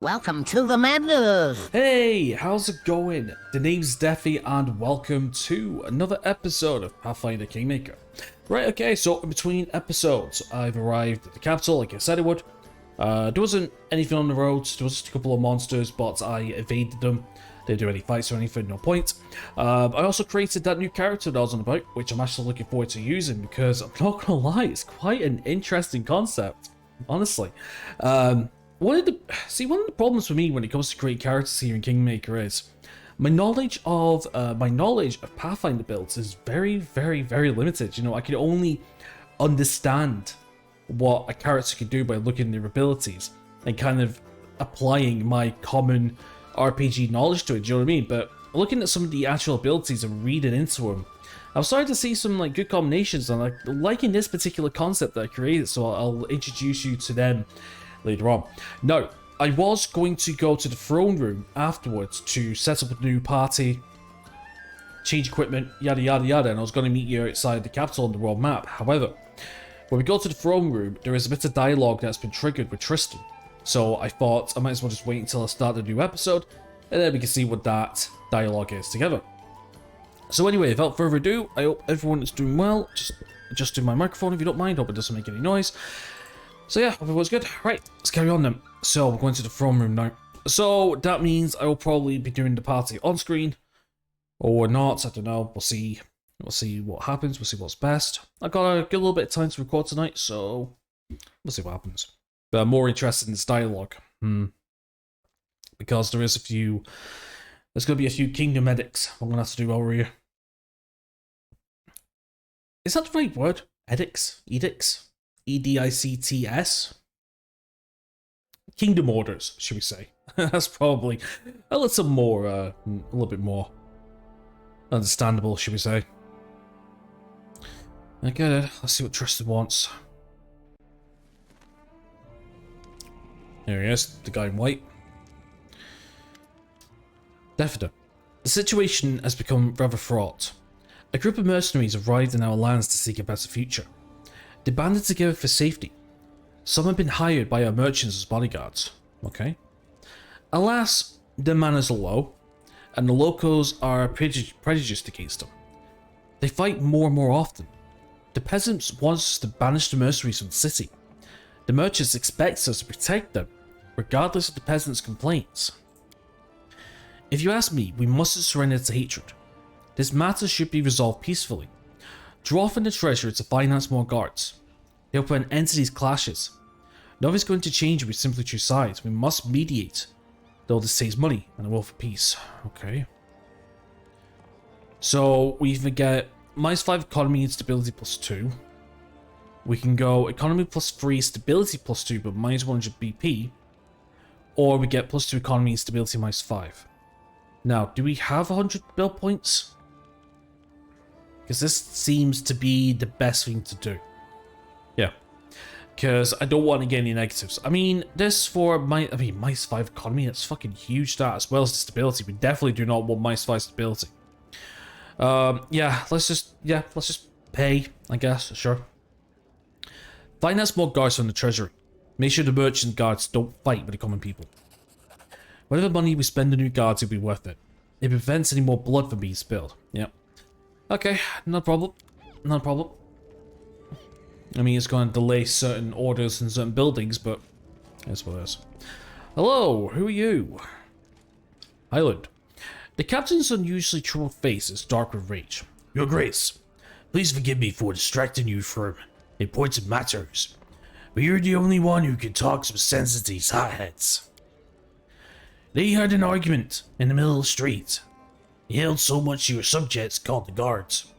Welcome to the madness! Hey, how's it going? The name's Defi and welcome to another episode of Pathfinder Kingmaker. Right, okay, so in between episodes, I've arrived at the capital like I said I would. There wasn't anything on the roads, there was just a couple of monsters, but I evaded them. Didn't do any fights or anything, no point. I also created that new character that I was on about, which I'm actually looking forward to using because I'm not gonna lie, it's quite an interesting concept, honestly. One of the problems for me when it comes to create characters here in Kingmaker is my knowledge of Pathfinder builds is very, very, very limited. You know, I can only understand what a character can do by looking at their abilities and kind of applying my common RPG knowledge to it. Do you know what I mean? But looking at some of the actual abilities and reading into them, I'm starting to see some like good combinations, and I'm liking this particular concept that I created. So I'll introduce you to them later on. Now, I was going to go to the throne room afterwards to set up a new party, change equipment, yada yada yada, and I was going to meet you outside the capital on the world map. However, when we go to the throne room, there is a bit of dialogue that's been triggered with Tristan. So I thought I might as well just wait until I start the new episode, and then we can see what that dialogue is together. So anyway, without further ado, I hope everyone is doing well. Just adjusting my microphone if you don't mind, hope it doesn't make any noise. So yeah, everyone's good. Right, let's carry on then. So we're going to the throne room now. So that means I will probably be doing the party on screen or not. I don't know. We'll see. We'll see what happens. We'll see what's best. I got a good little bit of time to record tonight, so we'll see what happens. But I'm more interested in this dialogue, because there's going to be a few kingdom edicts I'm gonna have to do over here. Is that the right word? Edicts? Edicts? EDICTS? Kingdom orders, should we say. That's probably a little bit more understandable, should we say. I get it. Let's see what Tristan wants. There he is, the guy in white. Definitely. The situation has become rather fraught. A group of mercenaries arrived in our lands to seek a better future. They banded together for safety. Some have been hired by our merchants as bodyguards. Okay. Alas, their manners are low, and the locals are prejudiced against them. They fight more and more often. The peasants want us to banish the mercenaries from the city. The merchants expect us to protect them, regardless of the peasants' complaints. If you ask me, we mustn't surrender to hatred. This matter should be resolved peacefully. Draw from the treasury to finance more guards. They'll put an end to these clashes. Nothing's going to change if we simply choose sides. We must mediate, though this saves money and a will for peace. Okay. So we either get -5 economy and stability +2. We can go economy +3, stability +2, but -100 BP. Or we get +2 economy and stability -5. Now, do we have 100 build points? Because this seems to be the best thing to do. Yeah. Because I don't want to get any negatives. I mean, this for -5 economy, that's fucking huge, that, as well as the stability. We definitely do not want -5 stability. Yeah, let's just pay, I guess, sure. Finance more guards from the treasury. Make sure the merchant guards don't fight with the common people. Whatever money we spend on new guards will be worth it. It prevents any more blood from being spilled. Yep. Okay, no problem. No problem. I mean, it's going to delay certain orders in certain buildings, but that's what it is. Hello, who are you? Highland. The captain's unusually troubled face is dark with rage. Your Grace, please forgive me for distracting you from important matters, but you're the only one who can talk some sense to these hotheads. They had an argument in the middle of the street. He yelled so much your subjects called the guards.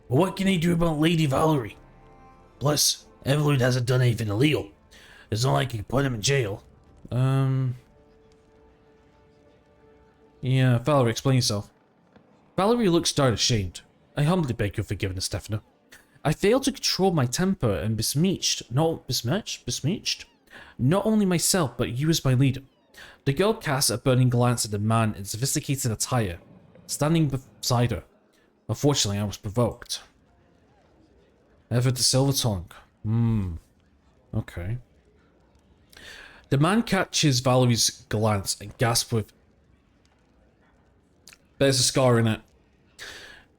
But what can they do about Lady Valerie? Plus, Evelyn hasn't done anything illegal. It's not like you can put him in jail. Yeah, Valerie, explain yourself. Valerie looks stark ashamed. I humbly beg your forgiveness, Stefano. I failed to control my temper and besmirched not only myself, but you as my leader. The girl cast a burning glance at the man in sophisticated attire, standing beside her. Unfortunately, I was provoked. Ever the Silver Tongue. Okay. The man catches Valerie's glance and gasps with... There's a scar in it.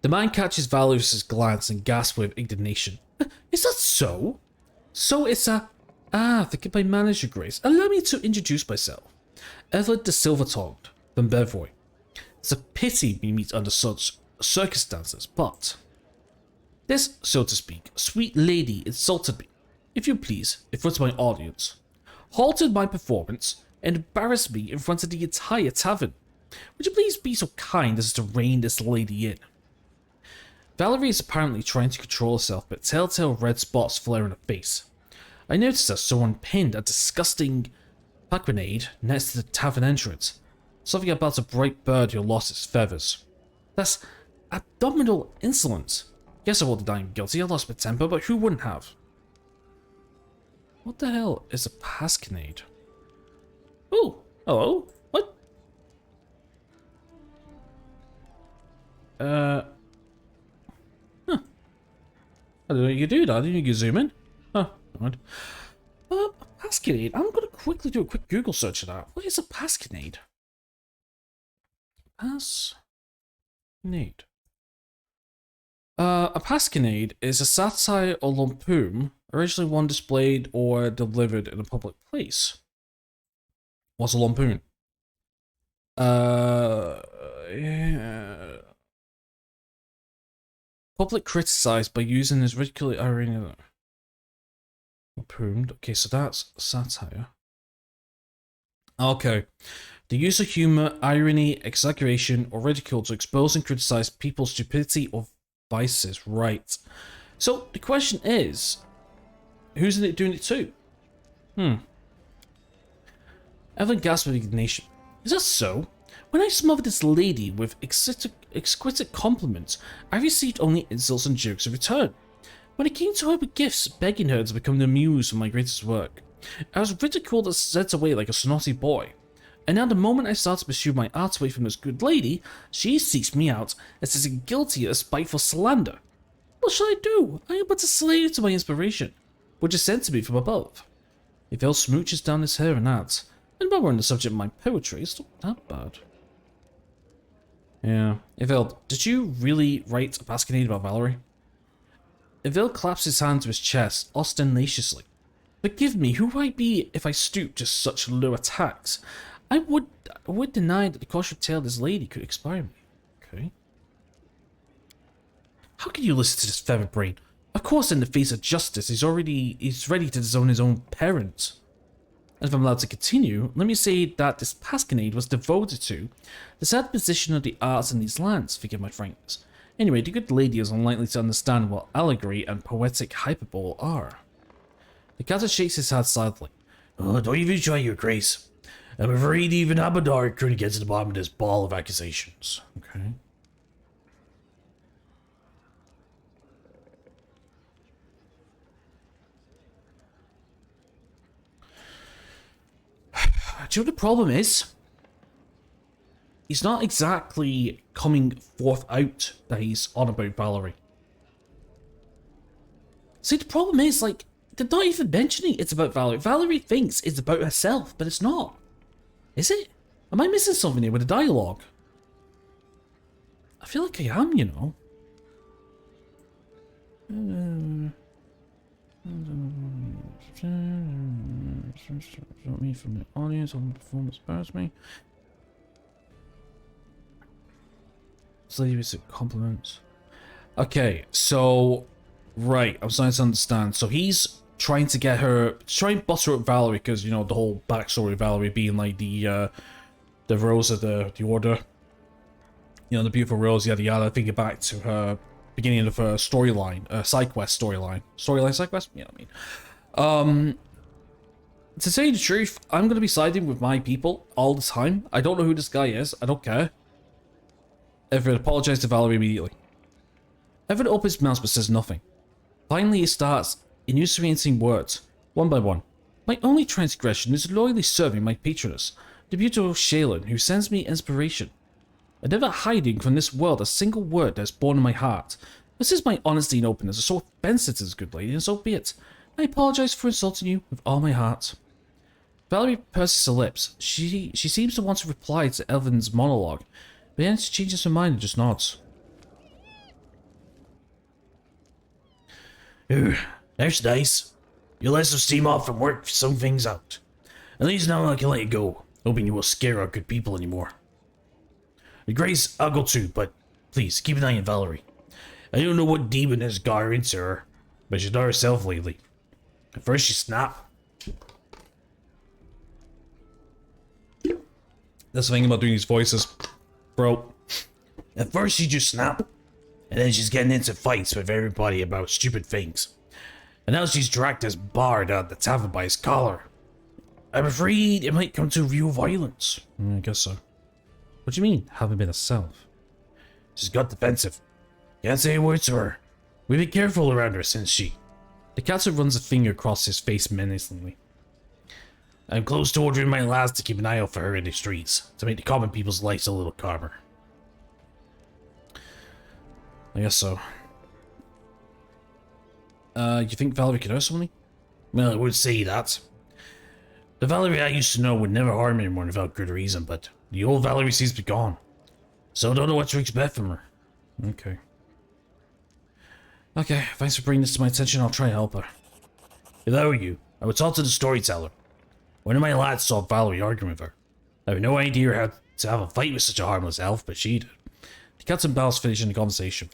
The man catches Valerie's glance and gasps with indignation. Is that so? So it's a... Ah, forgive my manager, Grace. Allow me to introduce myself. Evelyn de Silvertongue from Bevoy. It's a pity we meet under such circumstances, but... This, so to speak, sweet lady insulted me, if you please, in front of my audience, halted my performance, and embarrassed me in front of the entire tavern. Would you please be so kind as to rein this lady in? Valerie is apparently trying to control herself, but telltale red spots flare in her face. I noticed that someone pinned a disgusting grenade next to the tavern entrance, something about a bright bird who lost its feathers. That's abominable insolence. Guess I won't deny I'm guilty. I lost my temper, but who wouldn't have? What the hell is a pasquinade? Oh, hello. What? Huh. I didn't know you could do that. I didn't know you could zoom in. Oh, never mind. A pasquinade. I'm going to quickly do a quick Google search of that. What is a pasquinade? Pasquinade. A pasquinade is a satire or lampoon, originally one displayed or delivered in a public place. What's a lampoon? Yeah. Public criticized by using his ridiculous irony. Lampooned. Okay, so that's satire. Okay. The use of humor, irony, exaggeration, or ridicule to expose and criticize people's stupidity or vices, right? So the question is, who's in it doing it to? Evelyn gasped with indignation. Is that so? When I smothered this lady with exquisite compliments, I received only insults and jokes in return. When I came to her with gifts, begging her to become the muse of my greatest work, I was ridiculed and sent away like a snotty boy. And now the moment I start to pursue my art away from this good lady, she seeks me out and says I'm guilty of spiteful slander. What shall I do? I am but a slave to my inspiration, which is sent to me from above. Yvel smooches down his hair and adds, and while we're on the subject of my poetry, it's not that bad. Yeah. Yvel, did you really write a pasquinade about Valerie? Yvel claps his hand to his chest, ostentatiously. Forgive me, who would I be if I stooped to such low attacks? I would deny that the cautionary tale of this lady could inspire me. Okay. How can you listen to this feather brain? Of course, in the face of justice, he's ready to disown his own parents. And if I'm allowed to continue, let me say that this pasquinade was devoted to the sad position of the arts in these lands, forgive my frankness. Anyway, the good lady is unlikely to understand what allegory and poetic hyperbole are. The captain shakes his head sadly. Oh, don't even try, your grace. I'm afraid even Abadar couldn't get to the bottom of this ball of accusations. Okay. Do you know what the problem is? He's not exactly coming forth out that he's on about Valerie. See, the problem is, like, they're not even mentioning it's about Valerie. Valerie thinks it's about herself, but it's not. Is it? Am I missing something here with the dialogue? I feel like I am, you know. Me from the audience on the performance embarrassed me. This lady was compliments. Okay, so right, I'm starting to understand. So he's trying to get her, try and butter up Valerie because, you know, the whole backstory of Valerie being like the rose of the order, you know, the beautiful rose, yada yada. Thinking back to her beginning of her storyline, side quest storyline, side quest. Yeah, I mean, to say the truth, I'm gonna be siding with my people all the time. I don't know who this guy is. I don't care. Everett apologized to Valerie immediately. Everett opens his mouth but says nothing. Finally, he starts enunciating words, one by one. My only transgression is loyally serving my patroness, the beautiful Shaylin, who sends me inspiration. I'm never hiding from this world a single word that is born in my heart. This is my honesty and openness are so offensive to this good lady, and so be it. I apologize for insulting you with all my heart. Valerie purses her lips. She seems to want to reply to Elvin's monologue, but then she changes her mind and just nods. Ooh, that's nice. You let some steam off and work some things out. At least now I can let you go, hoping you won't scare our good people anymore. Grace, I'll go too, but please, keep an eye on Valerie. I don't know what demon has got her into her, but she's not herself lately. At first she snapped. That's the thing about doing these voices, bro. At first she just snapped, and then she's getting into fights with everybody about stupid things. And now she's dragged this bard out the tavern by his collar. I'm afraid it might come to real violence. I guess so. What do you mean, having been a self? She's got defensive. Can't say a word to her. We've been careful around her since she... The captain runs a finger across his face menacingly. I'm close to ordering my lads to keep an eye out for her in the streets, to make the common people's lives a little calmer. I guess so. You think Valerie could hurt somebody? Well, I would say that. The Valerie I used to know would never harm anyone without good reason, but the old Valerie seems to be gone. So I don't know what to expect from her. Okay. Okay, thanks for bringing this to my attention. I'll try and help her. If I were you, I would talk to the storyteller. One of my lads saw Valerie arguing with her. I have no idea how to have a fight with such a harmless elf, but she did. The captain bows, finishing the conversation.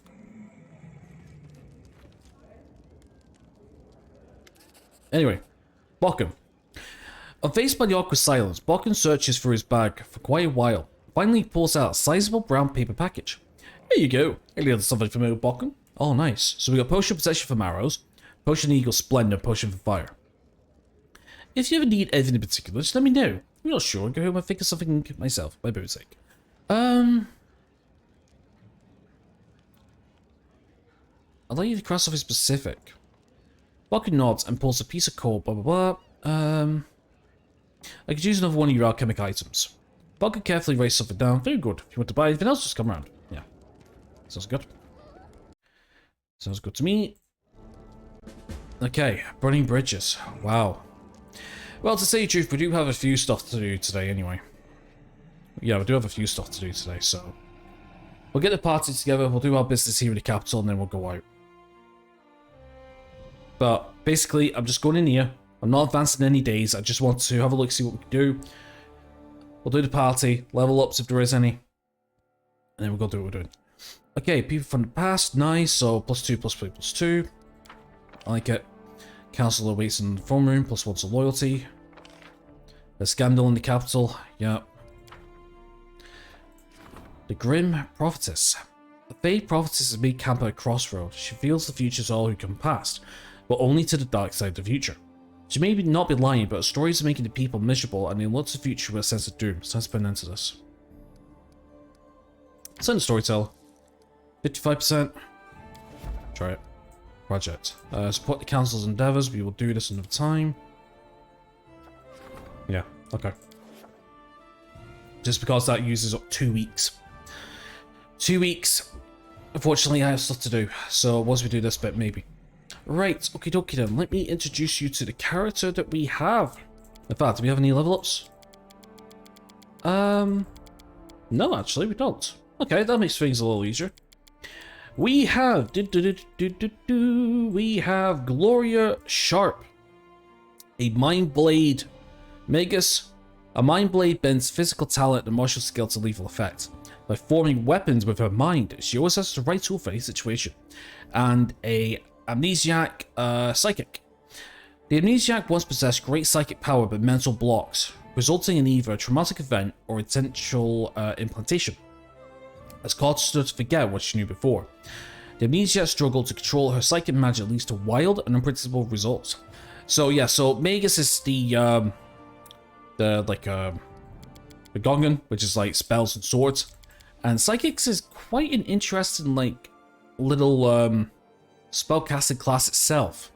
Anyway, Bokken. Unfazed by the awkward silence, Bokken searches for his bag for quite a while. Finally, he pulls out a sizable brown paper package. Here you go. Any other something familiar, Bokken? Oh, nice. So we got potion of protection for arrows, potion of eagle splendor, potion for fire. If you ever need anything in particular, just let me know. I'm not sure. I'll go home and think of something myself, my boat's sake. I'd like you to cross off a specific. Bokken nods and pulls a piece of coal, blah blah blah. I could use another one of your alchemic items. Bokken carefully writes something down. Very good. If you want to buy anything else, just come around. Yeah. Sounds good. Sounds good to me. Okay, burning bridges. Wow. Well, to say the truth, we do have a few stuff to do today anyway. Yeah, we do have a few stuff to do today, so... We'll get the party together, we'll do our business here in the capital, and then we'll go out. But, basically, I'm just going in here. I'm not advancing any days, I just want to have a look, see what we can do. We'll do the party, level ups if there is any. And then we'll go do what we're doing. Okay, people from the past, nice, so +2, +3, +2. I like it. Council awaits in the throne room, +1 to loyalty. The scandal in the capital, yeah. The Grim Prophetess. The Fade Prophetess has made camp at a crossroad. She feels the future is all who come past, but only to the dark side of the future. She may not be lying, but her stories are making the people miserable, and they look to the future with a sense of doom. It's time to put an end to this. Send a storyteller. 55%. Try it. Project. Support the council's endeavors. We will do this another time. Yeah, okay. Just because that uses up 2 weeks. 2 weeks. Unfortunately, I have stuff to do. So once we do this bit, maybe. Right, okie dokie then. Let me introduce you to the character that we have. In fact, do we have any level ups? No, actually, we don't. Okay, that makes things a little easier. We have we have Gloria Sharp, a Mind Blade Magus. A Mind Blade bends physical talent and martial skill to lethal effect. By forming weapons with her mind, she always has the right tool for any situation. And a Amnesiac Psychic. The Amnesiac once possessed great psychic power but mental blocks, resulting in either a traumatic event or intentional implantation. As caused her to forget what she knew before. The Amnesiac struggle to control her psychic magic leads to wild and unpredictable results. So yeah, so Magus is the Gungan, which is like spells and swords. And Psychics is quite an interesting like little spellcasting class itself.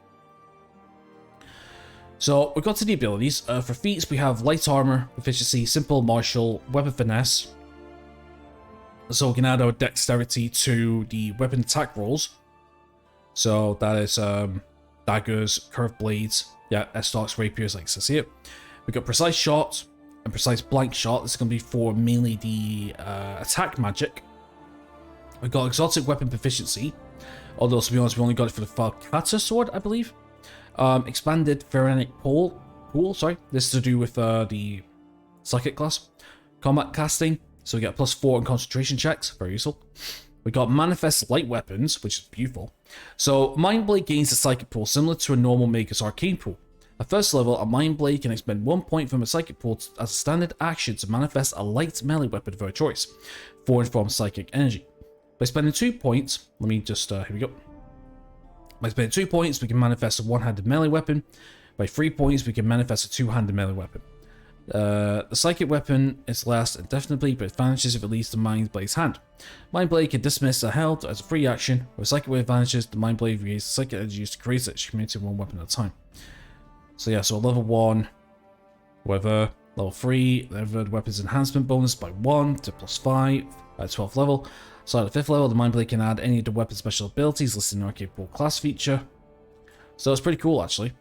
So we got to the abilities. For feats we have light armor, proficiency, simple martial, weapon finesse. So we can add our dexterity to the weapon attack rolls. So that is daggers, curved blades, yeah, S-stocks, rapiers, like I see it. We've got precise shot and precise blank shot. This is going to be for mainly the attack magic. We've got exotic weapon proficiency. Although, to be honest, we only got it for the Falcata sword, I believe. Expanded Pharaonic pool. Sorry. This is to do with the psychic class. Combat casting. So we get +4 on concentration checks. Very useful. We got manifest light weapons, which is beautiful. So Mind Blade gains a psychic pool similar to a normal Maker's arcane pool. At first level, a Mind Blade can expend 1 point from a psychic pool as a standard action to manifest a light melee weapon of her choice, formed from psychic energy. By spending 2 points, let me just, here we go. By spending 2 points, we can manifest a one-handed melee weapon. By 3 points, we can manifest a two-handed melee weapon. The psychic weapon is lasts indefinitely, but it vanishes if it leaves the Mind Blade's hand. Mind Blade can dismiss a held as a free action. When psychic wave vanishes, the Mind Blade regains the psychic energy used to create it. She can maintain one weapon at a time. So yeah, so level 1, whatever. Level 3, the weapons enhancement bonus by 1 to +5 at 12th level. So at the 5th level, the Mind Blade can add any of the weapon special abilities listed in the arcade pool class feature. So it's pretty cool, actually.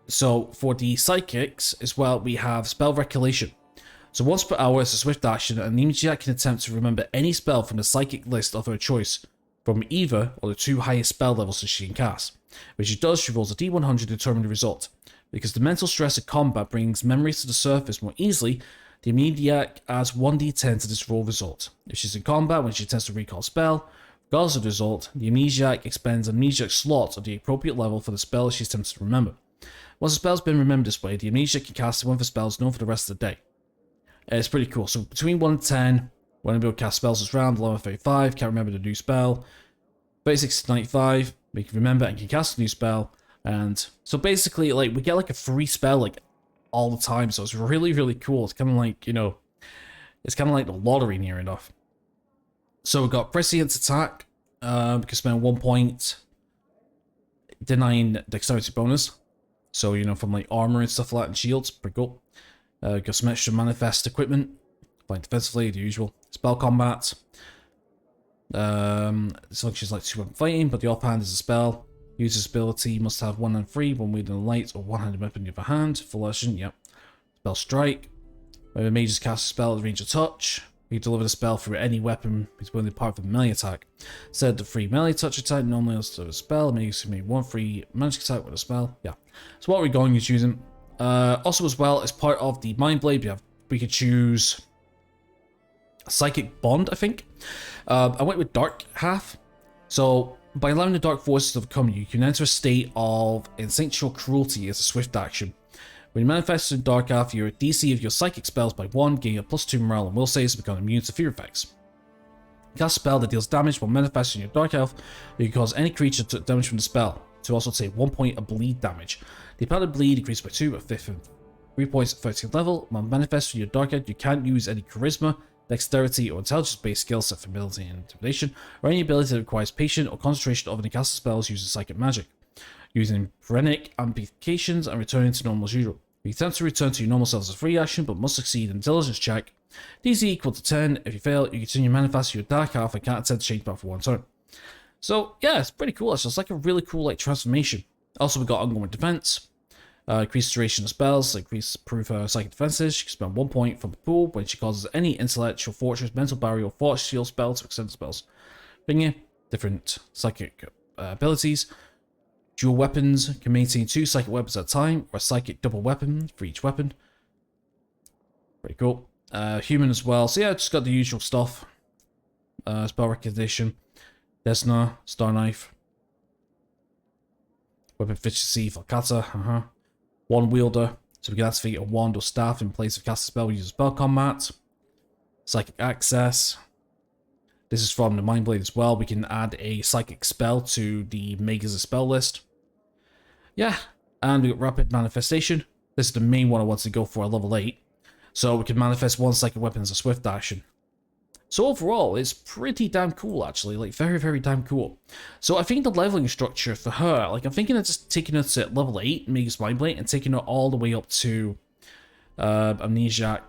So for the psychics as well, we have spell recollection. So once per hour, it's a swift action, and the Amnesiac can attempt to remember any spell from the psychic list of her choice from either or the 2 highest spell levels that she can cast. When she does, she rolls a d100 to determine the result. Because the mental stress of combat brings memories to the surface more easily, the Amnesiac adds 1d10 to this roll result. If she's in combat when she attempts to recall a spell, regardless of the result, the Amnesiac expends an Amnesiac slot at the appropriate level for the spell she attempts to remember. Once the spell's been remembered this way, the Amnesiac can cast one of the spells known for the rest of the day. It's pretty cool. So between 1 and 10, when I'm able to cast spells this round, level 35, can't remember the new spell. 36 to 95, we can remember and can cast a new spell. And so basically, like, we get like a free spell like all the time. So it's really, really cool. It's kind of like, you know, it's kind of like the lottery near enough. So we've got prescient attack. We can spend 1 point denying dexterity bonus. So, you know, from like armor and stuff like that and shields. Pretty cool. Got some extra manifest equipment. Fight defensively, the usual. Spell combat. This functions like 2-weapon fighting, but the offhand is a spell. User's ability must have 1 and 3, one wielding a light or one-handed weapon in the other hand. Full action, yep. Spell strike. When a mage is cast a spell at the range of touch, you deliver the spell through any weapon is only part of a melee attack. Instead of the free melee touch attack, normally it's a spell, makes you make 1 free magic attack with a spell. Yeah. So what are we going to using? Also as well, as part of the Mind Blade, we could choose a Psychic Bond, I think. I went with Dark Half. So by allowing the Dark Forces to overcome you, you can enter a state of instinctual cruelty as a swift action. When you manifest in Dark Half, your DC of your psychic spells by 1, gaining a +2 morale and will saves to become immune to fear effects. You cast a spell that deals damage while manifesting your Dark Half, you can cause any creature to take damage from the spell, to also take 1 point of bleed damage. The amount of bleed increases by 2 at 5th and 3 points at 13th level. While manifesting your Dark Half, you can't use any charisma, dexterity, or intelligence-based skill set for ability and intimidation, or any ability that requires patience or concentration of any caster spells using psychic magic. Using Pharaonic amplifications and returning to normal as usual. You attempt to return to your normal self as a free action, but must succeed in intelligence check. DC equal to 10. If you fail, you continue manifesting your Dark Half and can't attempt to change back for 1 turn. So yeah, it's pretty cool. It's just like a really cool like transformation. Also, we got ongoing defense. Increased duration of spells, increase proof her psychic defenses. She can spend 1 point from the pool when she causes any intellectual fortress, mental barrier, or force shield spell to extend spells. Thingy, different psychic abilities. Dual weapons can maintain 2 psychic weapons at a time, or a psychic double weapon for each weapon. Pretty cool. Human as well. So yeah, just got the usual stuff. Spell recognition, Desna, Star Knife, weapon efficiency, Falcata, One wielder, so we can activate a wand or staff in place of cast a spell. We use spell combat. Psychic access. This is from the Mind Blade as well. We can add a psychic spell to the Make as a spell list. Yeah, and we got rapid manifestation. This is the main one I want to go for at level 8. So we can manifest 1 psychic weapon as a swift action. So overall, it's pretty damn cool actually, like very, very damn cool. So I think the leveling structure for her, like I'm thinking of just taking her to level 8, Magus Mind Blade, and taking her all the way up to Amnesiac.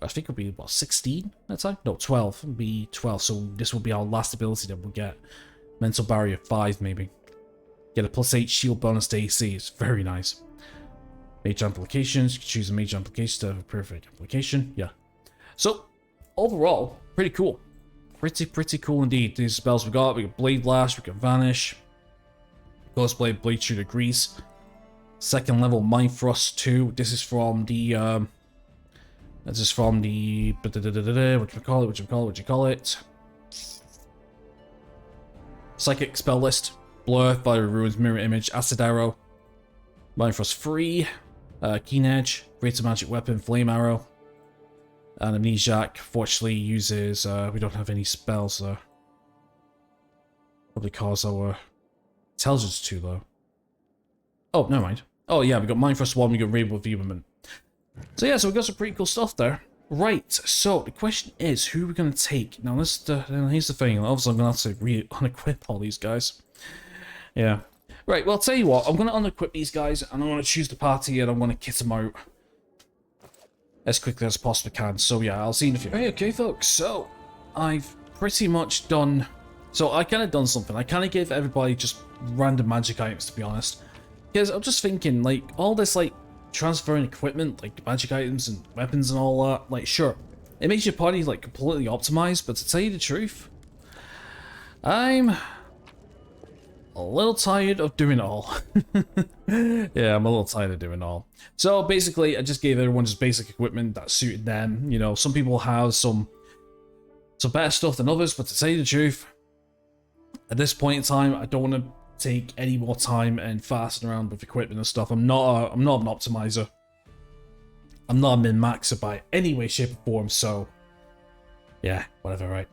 I think it'll be, what, 16 that time? No, 12. It'll be 12, so this will be our last ability that we'll get. Mental Barrier 5, maybe. Get a +8 shield bonus to AC, it's very nice. Mage applications. You can choose a mage application to have a perfect application. Yeah. So, overall, pretty cool. Pretty cool indeed. These spells we got Blade Blast, we got Vanish, Ghost Blade, Blade Shooter, Grease. Second level Mind Thrust 2. This is from the what you call it? Psychic spell list. Blur, Fire Ruins, Mirror Image, Acid Arrow, Mind Thrust 3, Keen Edge, Greater Magic Weapon, Flame Arrow, and Amnesiac. Fortunately uses we don't have any spells though. Probably cause our intelligence 2 though. Oh, never mind. Oh yeah, we got Mind Thrust 1, we got Rainbow Vehement. So yeah, so we got some pretty cool stuff there. Right, so the question is, who are we going to take? Now here's the thing, obviously I'm going to have to unequip all these guys. Yeah. Right, well I'll tell you what, I'm going to unequip these guys, and I'm going to choose the party, and I'm going to kit them out as quickly as I possibly can. So yeah, I'll see you in a few. Hey, okay folks, so I've pretty much done... So I kind of done something. I kind of gave everybody just random magic items, to be honest. Because I'm just thinking, like, all this, like, transferring equipment, like magic items and weapons and all that, like, sure, it makes your party like completely optimized, but to tell you the truth, I'm a little tired of doing it all. Yeah, I'm a little tired of doing it all. So basically, I just gave everyone just basic equipment that suited them. You know, some people have some better stuff than others, but to tell you the truth, at this point in time, I don't want to take any more time and fasten around with equipment and stuff. I'm not an optimizer. I'm not a min-maxer by any way, shape, or form, so yeah, whatever, right?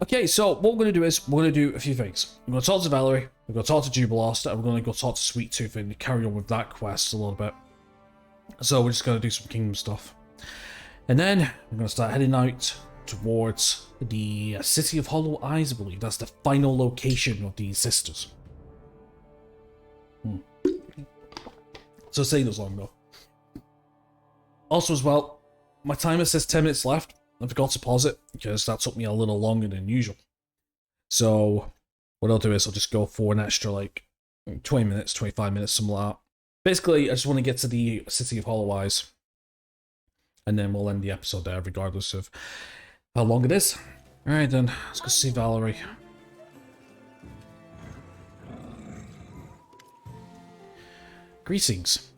Okay, so what we're going to do is, we're going to do a few things. We're going to talk to Valerie, we're going to talk to Jubilost, and we're going to go talk to Sweet Tooth and carry on with that quest a little bit. So we're just going to do some kingdom stuff. And then we're going to start heading out towards the City of Hollow Eyes, I believe. That's the final location of these sisters. So saying those long though. Also as well, my timer says 10 minutes left. I forgot to pause it because that took me a little longer than usual. So what I'll do is I'll just go for an extra like 20 minutes, 25 minutes, something like that. Basically, I just want to get to the City of Hollow Eyes, and then we'll end the episode there regardless of how long it is. Alright then, let's go see Valerie. Greetings.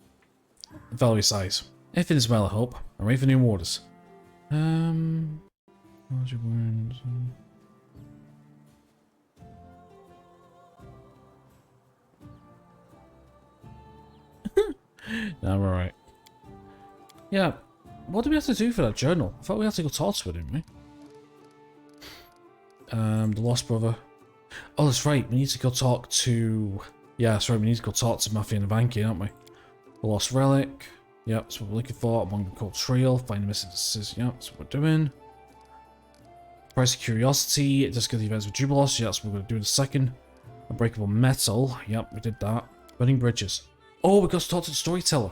Valerie sighs. Everything is well, I hope. I'm ready for new orders. How's your wounds? No, I'm alright. Yeah, what do we have to do for that journal? I thought we had to go talk to her, didn't we? The Lost Brother. Oh, that's right, we need to go talk to... Yeah, that's right, we need to go talk to Mafia and Vanquish, aren't we? The Lost Relic. Yep, that's what we're looking for. Among the Cold Trail. Find the missing sisters. Yep, that's what we're doing. Price of Curiosity. It just gives the events with Jubilost. Yeah, that's what we're going to do in a second. Unbreakable Metal. Yep, we did that. Burning Bridges. Oh, we got to talk to the Storyteller.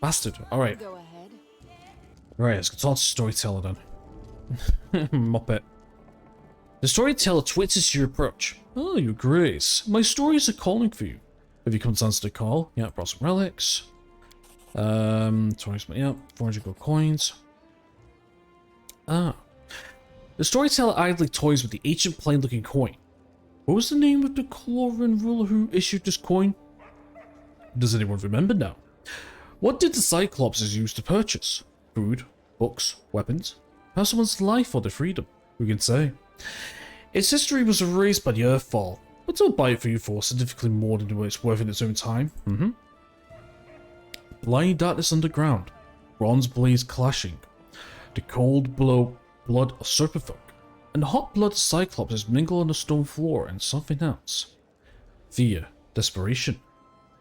Bastard. Alright. Go ahead. Right, let's go talk to the Storyteller then. Muppet. The Storyteller twitters your approach. Oh, your grace. My stories are calling for you. Have you come to answer the call? Yeah, brought some relics. 20, yeah, 400 gold coins. Ah. The Storyteller idly toys with the ancient plain-looking coin. What was the name of the Cloran ruler who issued this coin? Does anyone remember now? What did the Cyclopses use to purchase? Food, books, weapons? Perhaps someone's life or their freedom? Who can say? Its history was erased by the Earthfall, but don't buy it for you for significantly more than it's worth in its own time. Blind darkness underground, bronze blaze clashing, the cold blood of serpentfolk, and the hot blood of Cyclopses mingle on the stone floor, and something else. Fear, desperation,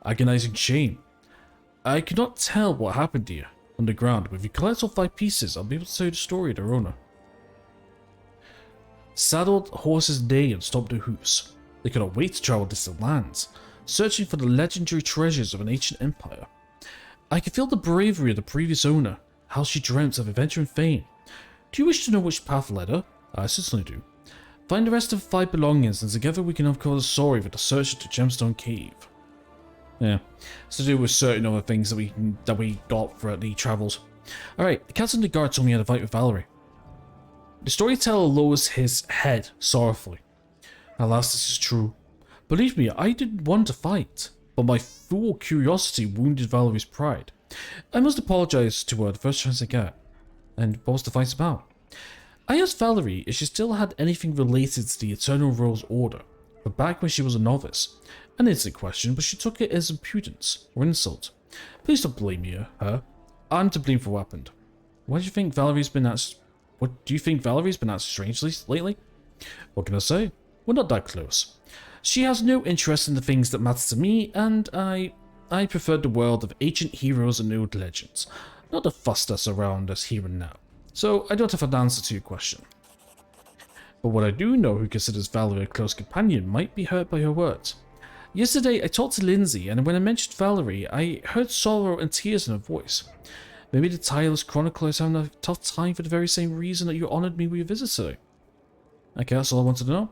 agonizing shame. I cannot tell what happened here underground, but if you collect all 5 pieces, I'll be able to tell you the story of their owner. Saddled horses neigh and stomp their hoofs. They cannot wait to travel distant lands, searching for the legendary treasures of an ancient empire. I can feel the bravery of the previous owner, how she dreamt of adventure and fame. Do you wish to know which path led her? I certainly do. Find the rest of the 5 belongings, and together we can uncover the story of the search to Gemstone Cave. Yeah, it's to do with certain other things that we got throughout the travels. Alright, the captain of the guard told me I had a fight with Valerie. The storyteller lowers his head sorrowfully. Alas, this is true. Believe me, I didn't want to fight, but my fool curiosity wounded Valerie's pride. I must apologize to her the first chance I get. And what was the fight about? I asked Valerie if she still had anything related to the Eternal Rose Order, but back when she was a novice. An innocent question, but she took it as impudence or insult. Please don't blame me, her. I'm to blame for what happened. What do you think Valerie's been acting strangely lately? What can I say? We're not that close. She has no interest in the things that matter to me, and I prefer the world of ancient heroes and old legends, not the fuss that's around us here and now. So I don't have an answer to your question. But what I do know, who considers Valerie a close companion, might be hurt by her words. Yesterday I talked to Lindsay, and when I mentioned Valerie, I heard sorrow and tears in her voice. Maybe the tireless chronicler is having a tough time for the very same reason that you honoured me with your visit today. Okay, that's all I wanted to know.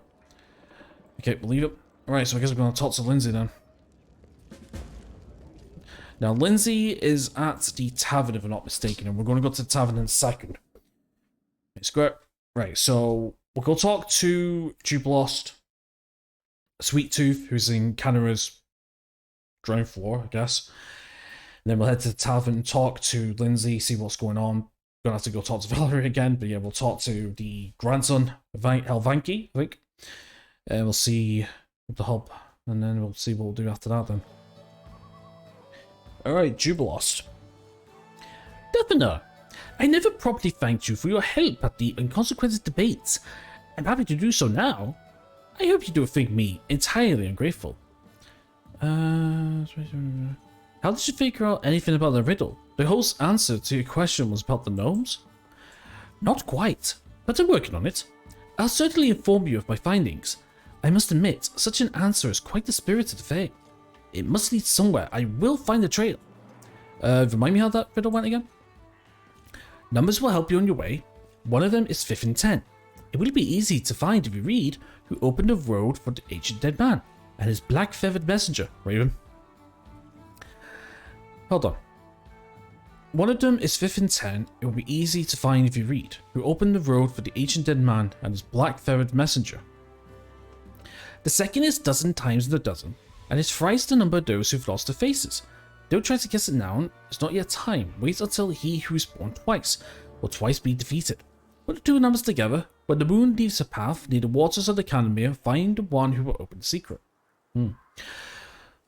Okay, believe it. Alright, so I guess we're going to talk to Lindsay then. Now, Lindsay is at the tavern, if I'm not mistaken, and we're going to go to the tavern in a second. Okay, square. Right, so we'll go talk to Jublost, Sweet Tooth, who's in Canara's ground floor, I guess. And then we'll head to the tavern and talk to Lindsay, see what's going on. Gonna have to go talk to Valerie again, but yeah, we'll talk to the grandson, Vanquish, I think. And we'll see the hub, and then we'll see what we'll do after that then. Alright, Jublost. Definer, I never properly thanked you for your help at the inconsequential debates. I'm happy to do so now. I hope you don't think me entirely ungrateful. How did you figure out anything about the riddle? The host's answer to your question was about the gnomes? Not quite, but I'm working on it. I'll certainly inform you of my findings. I must admit, such an answer is quite the spirited affair. It must lead somewhere. I will find the trail. Remind me how that riddle went again? Numbers will help you on your way. One of them is 5 and 10. It will be easy to find if you read who opened the road for the ancient dead man and his black-feathered messenger, Raven. Hold on. One of them is 5 and 10. It will be easy to find if you read who opened the road for the ancient dead man and his black-feathered messenger. The second is dozen times in a dozen, and is thrice the number of those who've lost their faces. Don't try to guess it now, it's not yet time. Wait until he who is born twice will twice be defeated. Put the two numbers together. When the moon leaves her path near the waters of the Canamere, find the one who will open the secret. I'm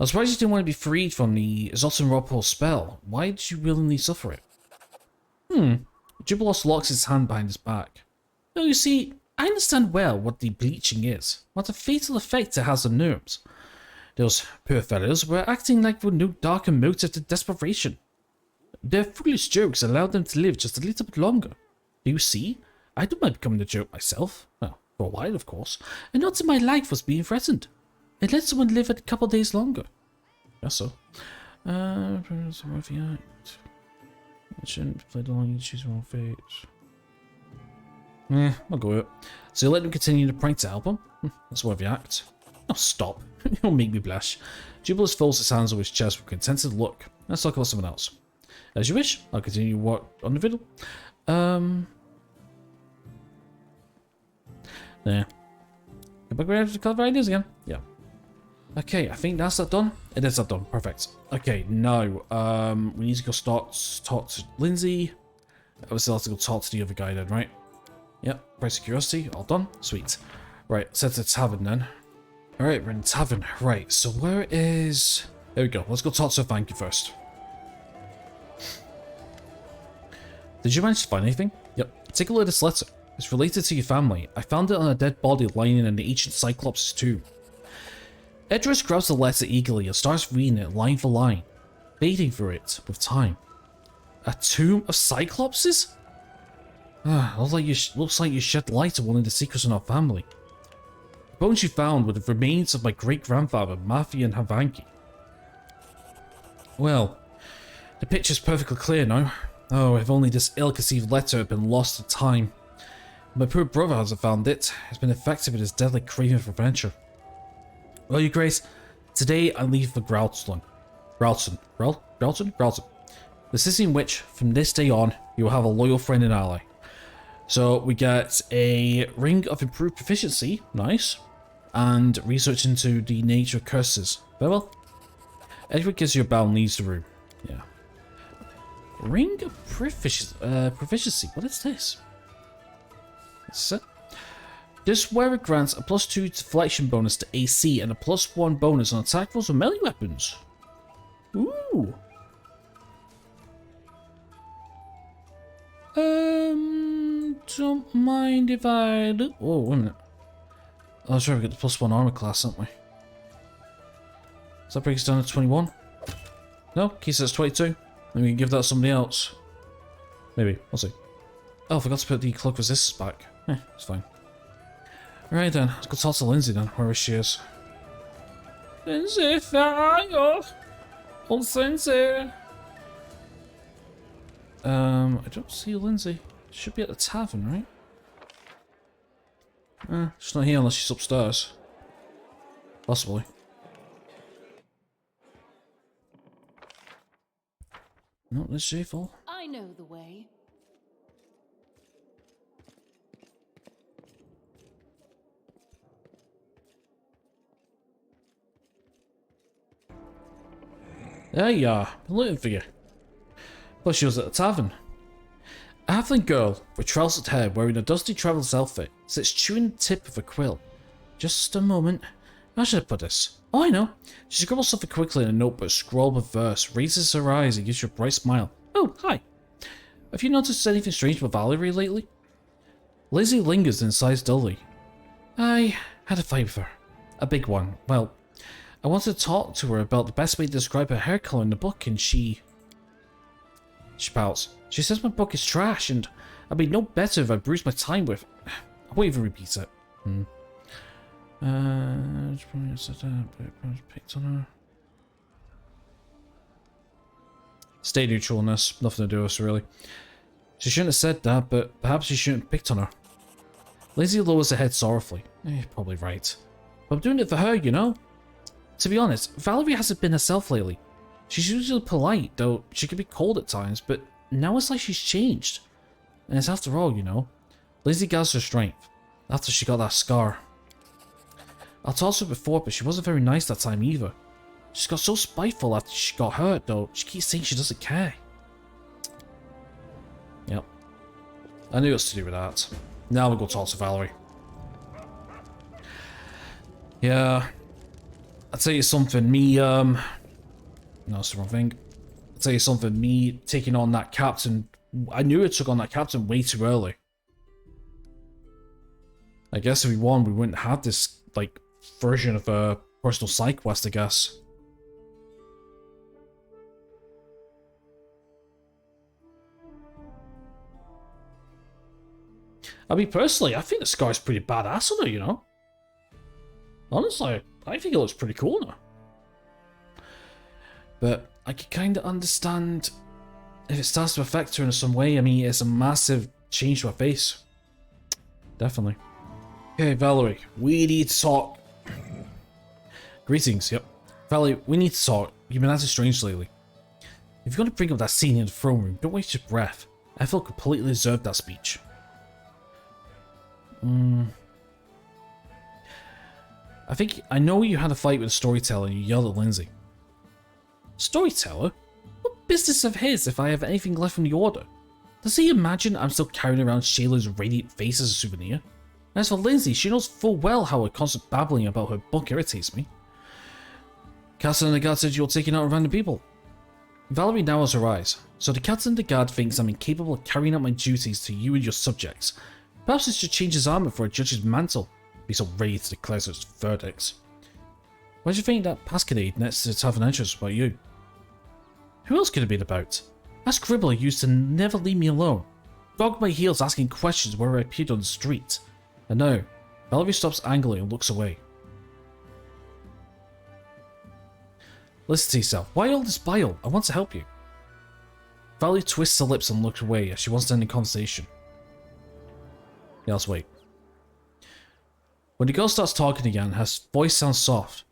surprised you didn't want to be freed from the Zotenropol spell. Why did you willingly suffer it? Jublos locks his hand behind his back. No, you see, I understand well what the bleaching is, what a fatal effect it has on gnomes. Those poor fellows were acting like with no darker motive than desperation. Their foolish jokes allowed them to live just a little bit longer. Do you see? I don't mind becoming a joke myself. Well, for a while, of course. And not that my life was being threatened. And let someone live a couple days longer. Guess so. I shouldn't play along, you choose your own fate. I'll go with it. So you let him continue to prank to help him? That's worth the act. Oh, stop. You'll make me blush. Jubilus folds his hands over his chest with a contented look. Let's talk about something else. As you wish. I'll continue work on the riddle. There. Go back around to cover ideas again. Yeah. Okay, I think that's that done. It is that done. Perfect. Okay, now, we need to go talk to Lindsay. Obviously, I'll have to go talk to the other guy then, right? Yep, price of curiosity, all done. Sweet. Right, let's head to the tavern then. Alright, we're in the tavern. Right, so where is... There we go. Let's go talk to Vanquish first. Did you manage to find anything? Yep. Take a look at this letter. It's related to your family. I found it on a dead body lying in the ancient Cyclops' tomb. Edris grabs the letter eagerly and starts reading it line for line, fading through it with time. A tomb of Cyclopses? Looks like you shed light on one of the secrets in our family. The bones you found were the remains of my great-grandfather, Matthew and Havanki. Well, the picture's perfectly clear now. Oh, if only this ill-conceived letter had been lost to time. My poor brother hasn't found it. He's been infected with his deadly craving for adventure. Well, your grace, today I leave for Groutslund. Ralton. The city in which, from this day on, you will have a loyal friend and ally. So we get a ring of improved proficiency, nice, and research into the nature of curses. Very well. Edward gives you a bell and leaves the room. Yeah. Ring of proficiency. What is this? This wearer grants a +2 deflection bonus to AC and a +1 bonus on attack rolls with melee weapons. Ooh. Don't mind if I do. Oh, wait a minute. Oh, sure, we got the +1 armor class, haven't we? Does that break us down to 21? No, Key says 22. Then we can give that to somebody else. Maybe, we'll see. Oh, I forgot to put the cloak resistance back. It's fine. Alright then, let's go talk to Lindsay then, wherever she is. Lindsay, fire! Old Lindsay! I don't see Lindsay. Should be at the tavern, right? She's not here unless she's upstairs. Possibly. No, let's see, full. I know the way. There you are. Been looking for you. Plus she was at the tavern. A halfling girl with trousered hair wearing a dusty traveller's outfit sits chewing the tip of a quill. Just a moment. How should I put this? Oh, I know. She scribbles something quickly in a notebook, scrawled with verse, raises her eyes and gives you a bright smile. Oh, hi. Have you noticed anything strange with Valerie lately? Lizzie lingers and sighs dully. I had a fight with her. A big one. Well, I wanted to talk to her about the best way to describe her hair colour in the book, and she pouts. She says my book is trash, and I'd be no better if I bruised my time with... I won't even repeat it. Picked on her. Stay neutral on this. Nothing to do with us, really. She shouldn't have said that, but perhaps she shouldn't have picked on her. Lizzie lowers her head sorrowfully. Probably right. But I'm doing it for her, you know? To be honest, Valerie hasn't been herself lately. She's usually polite, though she can be cold at times, but now it's like she's changed. And it's after all, you know. Lizzie gathers her strength, after she got that scar. I told her before, but she wasn't very nice that time either. She got so spiteful after she got hurt, though. She keeps saying she doesn't care. Yep. I knew it was to do with that. Now we'll go talk to Valerie. Yeah. I'll tell you something, no, that's the wrong thing. I'll tell you something, me taking on that captain, I knew I took on that captain way too early. I guess if we won, we wouldn't have this, like, version of a personal side quest, I guess. I mean, personally, I think the scar's pretty badass on her, you know? Honestly, I think it looks pretty cool now. But I can kind of understand if it starts to affect her in some way. I mean, it's a massive change to her face. Definitely. Okay, Valerie, we need to talk. Greetings, yep. Valerie, we need to talk. You've been acting strange lately. If you're going to bring up that scene in the throne room, don't waste your breath. I feel completely deserved that speech. I know you had a fight with a storyteller and you yelled at Lindsay. Storyteller? What business of his if I have anything left from the order? Does he imagine I'm still carrying around Shayla's radiant face as a souvenir? As for Lindsay, she knows full well how her constant babbling about her book irritates me. Captain and the guard said you're taking out random people. Valerie narrows her eyes. So the captain and the guard thinks I'm incapable of carrying out my duties to you and your subjects. Perhaps he should change his armor for a judge's mantle. Be so ready to declare such verdicts. Why do you think that pasquinade next to the tavern entrance was about you? Who else could it have been about? That scribbler used to never leave me alone. Dogged my heels asking questions where I appeared on the street. And now, Valerie stops angrily and looks away. Listen to yourself. Why all this bile? I want to help you. Valerie twists her lips and looks away as she wants to end the conversation. Yeah, let's wait. When the girl starts talking again, her voice sounds soft.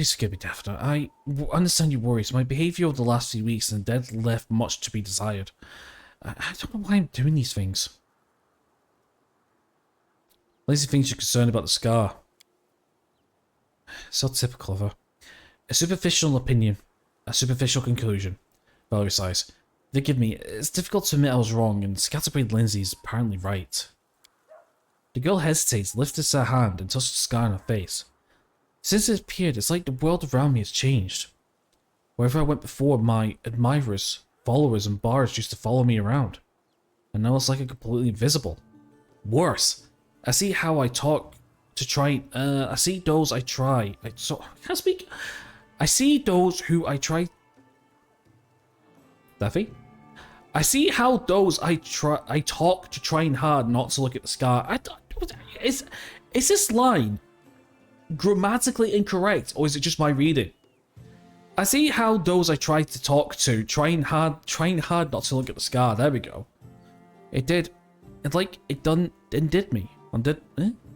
Please forgive me, Daphne. I understand your worries. My behaviour over the last few weeks and dead left much to be desired. I don't know why I'm doing these things. Lazy thinks you're concerned about the scar. So typical of her. A superficial opinion. A superficial conclusion. Valerie sighs. Forgive me, it's difficult to admit I was wrong, and Scatterbrain Lindsay's apparently right. The girl hesitates, lifts her hand, and touches the scar on her face. Since it appeared, it's like the world around me has changed. Wherever I went before, my admirers, followers, and bars used to follow me around. And now it's like I'm completely invisible. Worse, I see how I talk to try. I see those I try. I can't speak. I see those who I try. Daffy? I see how those I talk to trying hard not to look at the scar. Is this line grammatically incorrect, or is it just my reading? I see how those I try to talk to trying hard not to look at the scar. There we go. It did. It's like it undid me.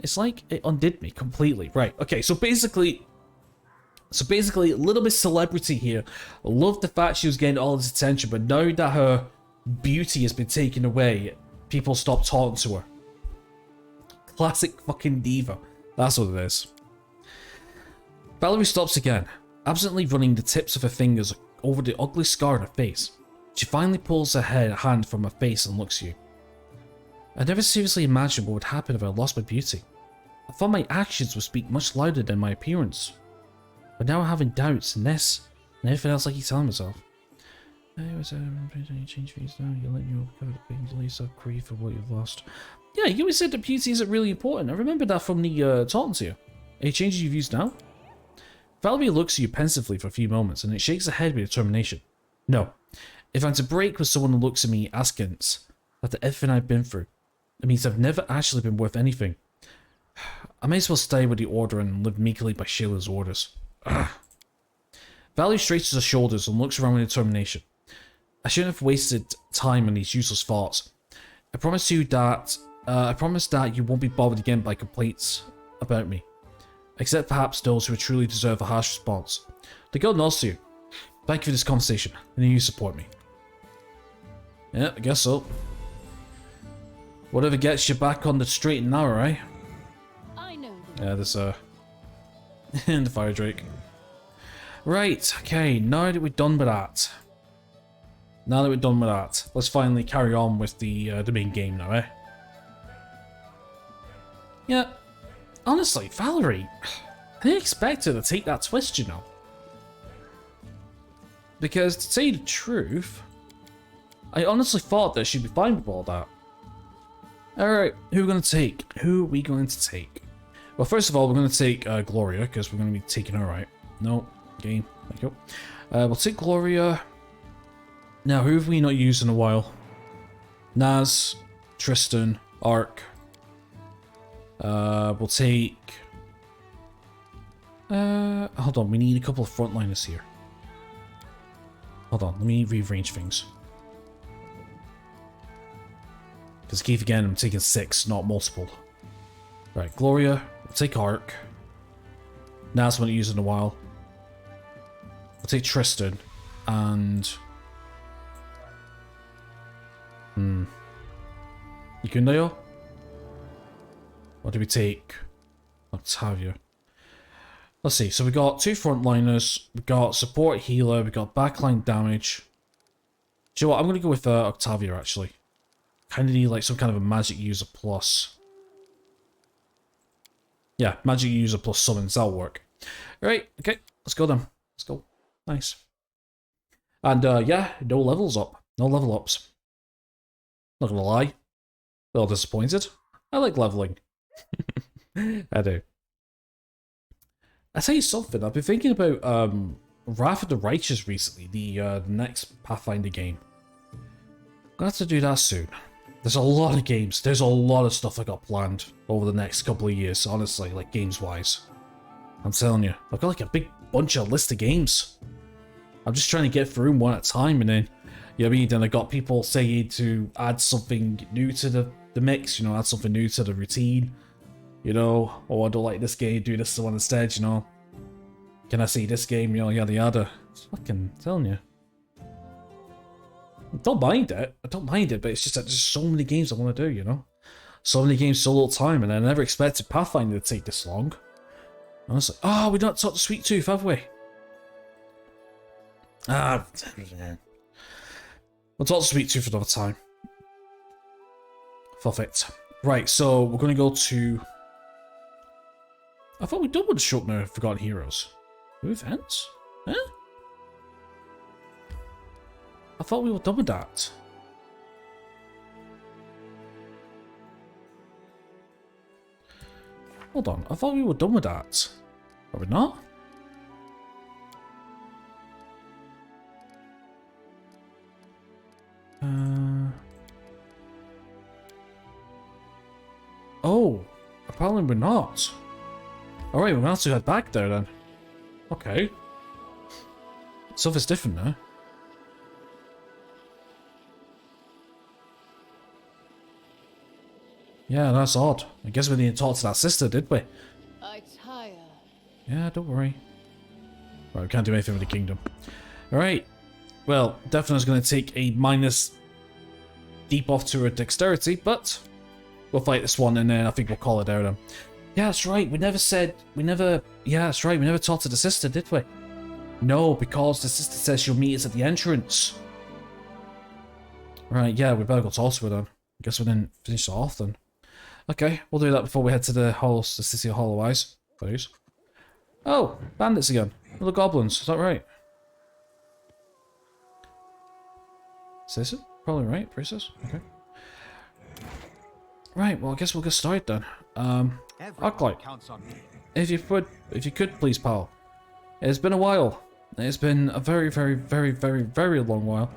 It's like it undid me completely. Right. Okay. So basically, a little bit of celebrity here. I love the fact she was getting all this attention, but now that her beauty has been taken away, people stop talking to her. Classic fucking diva. That's what it is. Valerie stops again, absently running the tips of her fingers over the ugly scar on her face. She finally pulls her hand from her face and looks at you. I never seriously imagined what would happen if I lost my beauty. I thought my actions would speak much louder than my appearance. But now I'm having doubts and this, and everything else I keep telling myself. Hey, was you change things now? You're letting your cover the pain, release of grief for what you've lost. Yeah, you always said that beauty isn't really important. I remember that from the talking to you. Are you changing your views now? Valerie looks at you pensively for a few moments, and it shakes her head with determination. No. If I'm to break with someone who looks at me askance, after everything I've been through, it means I've never actually been worth anything. I may as well stay with the Order and live meekly by Shayla's orders. Ugh. Valerie straightens her shoulders and looks around with determination. I shouldn't have wasted time on these useless thoughts. I promise that you won't be bothered again by complaints about me. Except perhaps those who truly deserve a harsh response. The girl nods to you. Thank you for this conversation. I know you support me. Yeah, I guess so. Whatever gets you back on the straight and narrow, eh? I know. Yeah, there's the fire drake. Right, okay, now that we're done with that. Let's finally carry on with the main game now, eh? Yeah, honestly, Valerie, I didn't expect her to take that twist, you know. Because, to tell you the truth, I honestly thought that she'd be fine with all that. Alright, who are we going to take? Well, first of all, we're going to take Gloria, because we're going to be taking her, right? No, game, thank you. We'll take Gloria. Now, who have we not used in a while? Naz, Tristan, Ark. We'll take... hold on, we need a couple of frontliners here. Hold on, let me rearrange things. Because Keith, again, I'm taking 6, not multiple. Right, Gloria, we'll take Ark. Naz, we haven't used in a while. We'll take Tristan, and... Yukundeo? What do we take? Octavia. Let's see, so we got 2 frontliners, we got support healer, we got backline damage. Do you know what, I'm going to go with Octavia actually. Kind of need like some kind of a magic user plus. Yeah, magic user plus summons, that'll work. Alright, okay, let's go then. Let's go. Nice. And yeah, no levels up. No level ups. Not gonna lie. A little disappointed. I like leveling. I do. I tell you something, I've been thinking about Wrath of the Righteous recently, the next Pathfinder game. I'm gonna have to do that soon. There's a lot of games, there's a lot of stuff I got planned over the next couple of years, honestly, like games-wise. I'm telling you, I've got like a big bunch of list of games. I'm just trying to get through them one at a time, and then, you know what I mean, then I got people saying to add something new to the mix, you know, add something new to the routine. You know, oh, I don't like this game, do this one instead, you know. Can I see this game? You know, yada yada. It's fucking telling you. I don't mind it. I don't mind it, but it's just that there's so many games I want to do, you know? So many games, so little time, and I never expected Pathfinder to take this long. I was like, oh, we've not talked to Sweet Tooth, have we? Ah, we'll talk to Sweet Tooth another time. Perfect. Right, so we're going to go to... I thought we'd done with the Shortener of Forgotten Heroes. New events? Huh? I thought we were done with that. Hold on, I thought we were done with that. Are we not? Oh, apparently we're not. Alright, we're going to have to head back there then. Okay. Stuff is different now. Yeah, that's odd. I guess we didn't talk to that sister, did we? I tire. Yeah, don't worry. Right, we can't do anything with the kingdom. Alright. Well, Defna's going to take a minus debuff to her dexterity, but we'll fight this one and then I think we'll call it out then. Yeah, that's right. Yeah, that's right. We never talked to the sister, did we? No, because the sister says she'll meet us at the entrance. Right, yeah, we better go talk to her then. I guess we didn't finish it off then. Okay, we'll do that before we head to the City of Hollow Eyes, please. Oh, bandits again. Little goblins, is that right? Is this it? Probably right, priestess? Okay. Right, well I guess we'll get started then. Arclight, if you could please, pal. It's been a while. It's been a very, very, very, very, very long while.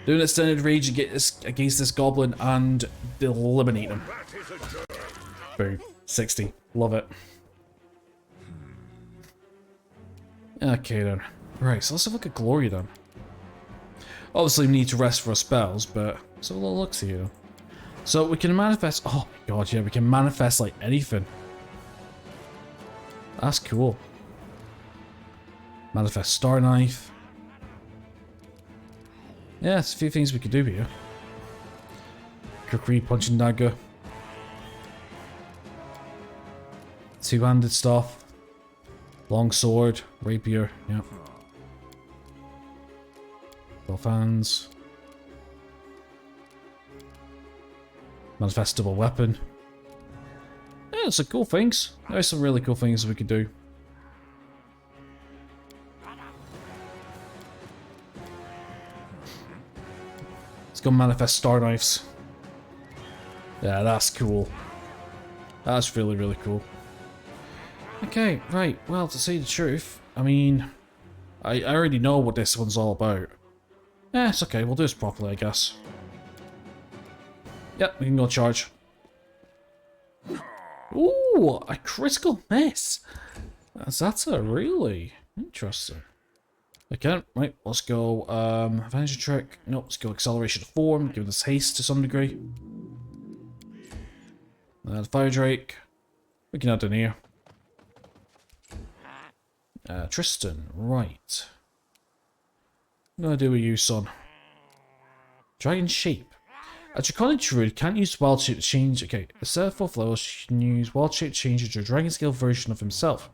Do an extended rage against this goblin and eliminate him. Boom. 60. Love it. Okay then. Right, so let's have a look at Glory then. Obviously we need to rest for our spells, but let's have a little look here. So we can manifest... Oh my god, yeah, we can manifest like anything. That's cool. Manifest Star Knife. Yeah, there's a few things we could do here. Kukri, Punching Dagger. Two-handed stuff. Long sword, rapier, yeah. Both hands. Manifestable weapon. Yeah, some cool things. There's some really cool things we could do. Let's go manifest star knives. Yeah, that's cool. That's really, really cool. Okay, right. Well, to say the truth, I mean, I already know what this one's all about. Yeah, it's okay. We'll do this properly, I guess. Yep, we can go charge. Ooh, a critical miss. That's a really interesting. Okay, right, let's go advantage trick. No, let's go acceleration of form, give this haste to some degree. Fire Drake. We can add in here. Tristan, right. I'm gonna do with you, son. Dragon Shape. A draconic druid can't use wild shape to change. Okay, a set of 4 levels, she can use wild shape to change into a dragon scale version of himself.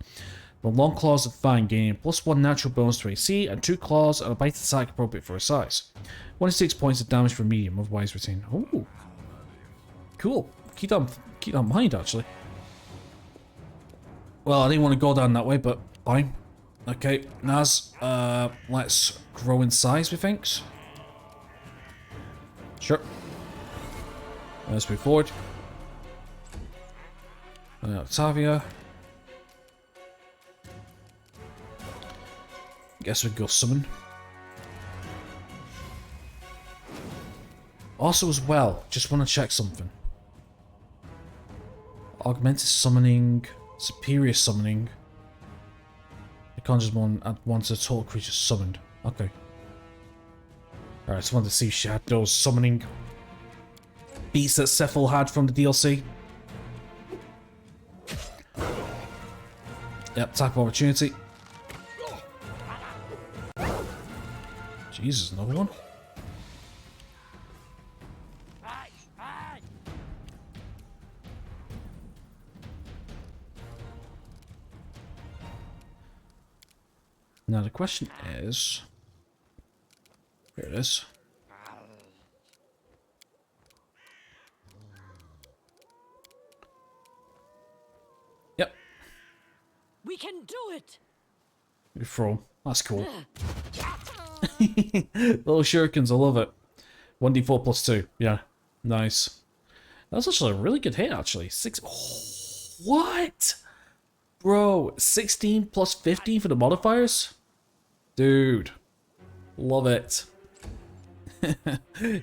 With long claws of fang, gaining +1 natural bonus to AC, and 2 claws and a bite attack appropriate for his size. 1d6 points of damage for medium, otherwise retain. Ooh. Cool. Keep that in mind, actually. Well, I didn't want to go down that way, but fine. Okay, Naz, let's grow in size, methinks. Sure. Let's move forward. Octavia. Guess we can go summon. Also, as well, just want to check something. Augmented summoning, superior summoning. It conjures one at once a total creature summoned. Okay. Alright, just wanted to see if she had those summoning beats that Cephal had from the DLC. Yep, type of opportunity. Jesus, another one. Now the question is, here it is. Yep. We can do it. You throw 'em. That's cool. Little shurikens, I love it. 1d4 plus 2. Yeah, nice. That's actually a really good hit, actually. What? Bro, 16 plus 15 for the modifiers? Dude, love it.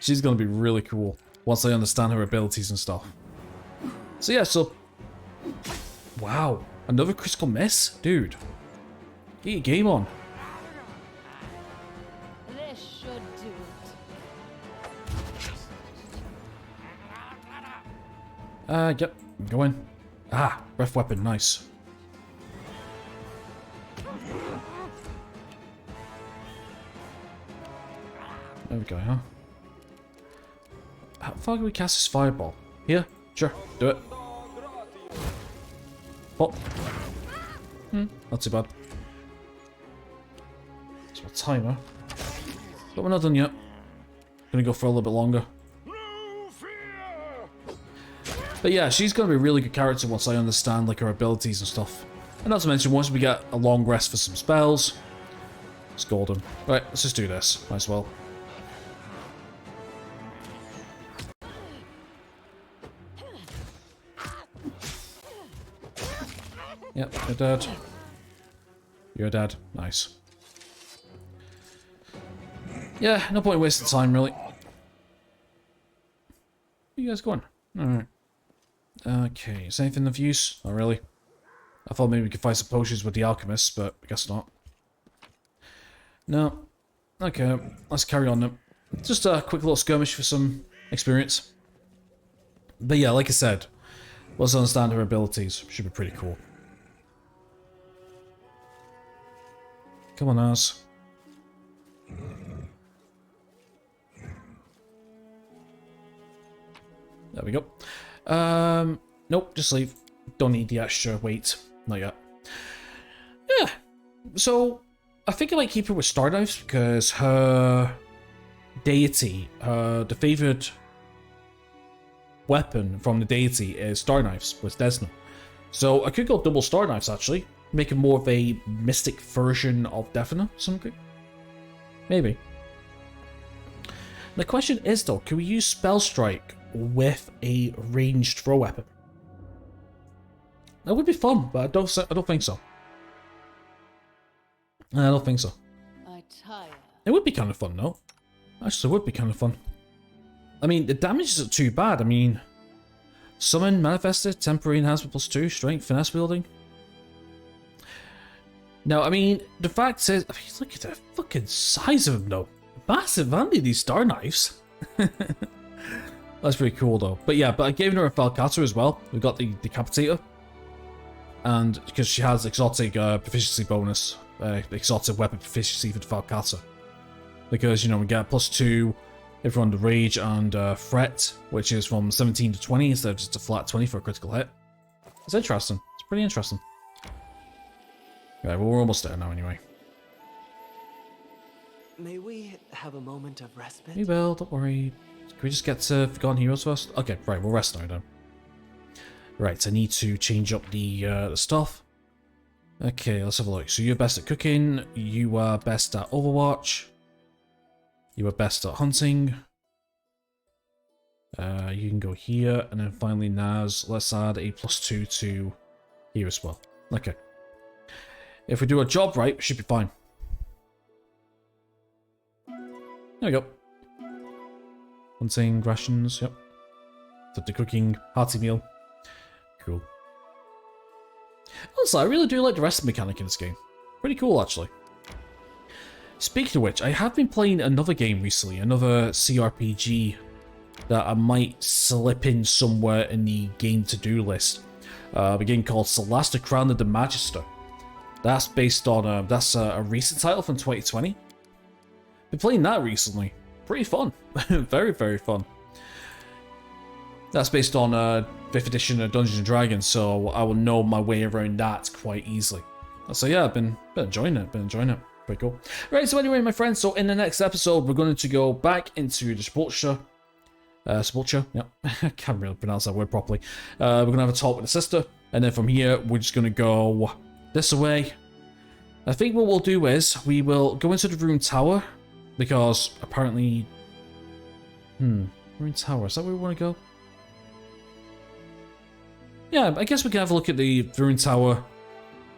She's gonna be really cool once I understand her abilities and stuff. So yeah, so... Wow, another critical miss? Dude, get your game on. This should do it. Yep, go in. Ah, breath weapon, nice. There we go, huh? How far can we cast this fireball? Here? Sure, do it. Oh. Not too bad. It's my timer. But we're not done yet. Gonna go for a little bit longer. But yeah, she's gonna be a really good character once I understand like her abilities and stuff. And not to mention, once we get a long rest for some spells, it's golden. Right, let's just do this. Might as well. Yep, you're dead. You're dead. Nice. Yeah, no point wasting time, really. Where you guys going? Alright. Okay, is anything of use? Not really. I thought maybe we could find some potions with the alchemists, but I guess not. No. Okay, let's carry on then. Just a quick little skirmish for some experience. But yeah, like I said, once I understand her abilities, should be pretty cool. Come on, Oz. There we go. Nope, just leave. Don't need the extra weight. Not yet. Yeah. So, I think I might keep her with Star Knives because her deity, the favoured weapon from the deity is Star Knives with Desna. So, I could go double Star Knives actually. Make it more of a mystic version of Defina, something. Maybe. The question is though, can we use Spell Strike with a ranged throw weapon? That would be fun, but I don't think so. I don't think so. I tire. It would be kind of fun though. Actually, it would be kind of fun. I mean, the damage isn't too bad. I mean, summon, manifested, temporary enhancement +2, strength, finesse wielding. Now, I mean, the fact is, look at the fucking size of them though. Massive, handy, these Star Knives. That's pretty cool though. But yeah, but I gave her a Falcata as well. We got the Decapitator. And because she has exotic proficiency bonus, exotic weapon proficiency for the Falcata. Because, you know, we get +2 if we're under rage and threat, which is from 17 to 20 instead of just a flat 20 for a critical hit. It's interesting. It's pretty interesting. Right, well, we're almost there now anyway. May we have a moment of respite? We will, don't worry. Can we just get to Forgotten Heroes first? Okay, right, we'll rest now then. Right, I need to change up the stuff. Okay, let's have a look. So you're best at cooking, you are best at Overwatch, you are best at hunting. You can go here, and then finally Naz, let's add a +2 to here as well. Okay. If we do our job right, we should be fine. There we go. Hunting, rations, yep. The cooking, hearty meal. Cool. Also, I really do like the rest mechanic in this game. Pretty cool, actually. Speaking of which, I have been playing another game recently, another CRPG that I might slip in somewhere in the game to-do list. A game called Celeste: The Crown of the Magister. That's based on, that's a recent title from 2020. Been playing that recently. Pretty fun. Very, very fun. That's based on 5th edition of Dungeons & Dragons, so I will know my way around that quite easily. So yeah, I've been enjoying it, Pretty cool. Right, so anyway, my friends, so in the next episode, we're going to go back into the sepulture. Yeah, I can't really pronounce that word properly. We're going to have a talk with the sister, and then from here, we're just going to go this way. I think what we'll do is, we will go into the Rune Tower, because apparently... Rune Tower, is that where we want to go? Yeah, I guess we can have a look at the Rune Tower,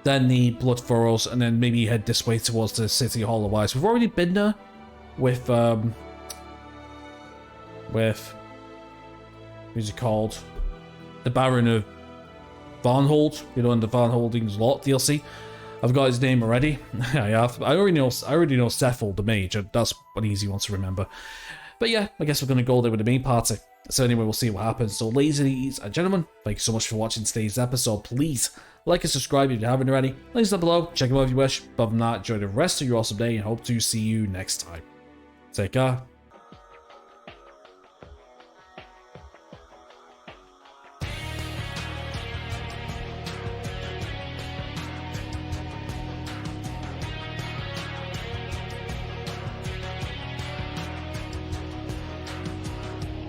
then the Blood Furrows, and then maybe head this way towards the City Hall of Ice. We've already been there with who's he called? The Baron of Varnhold, you know, in the Van Holding's Lot DLC. I've got his name already. I have. I already know Sethel the Mage. That's an easy one to remember. But yeah, I guess we're going to go there with the main party. So anyway, we'll see what happens. So ladies and gentlemen, thank you so much for watching today's episode. Please like and subscribe if you haven't already. Links down below. Check them out if you wish. Other than that, enjoy the rest of your awesome day and hope to see you next time. Take care.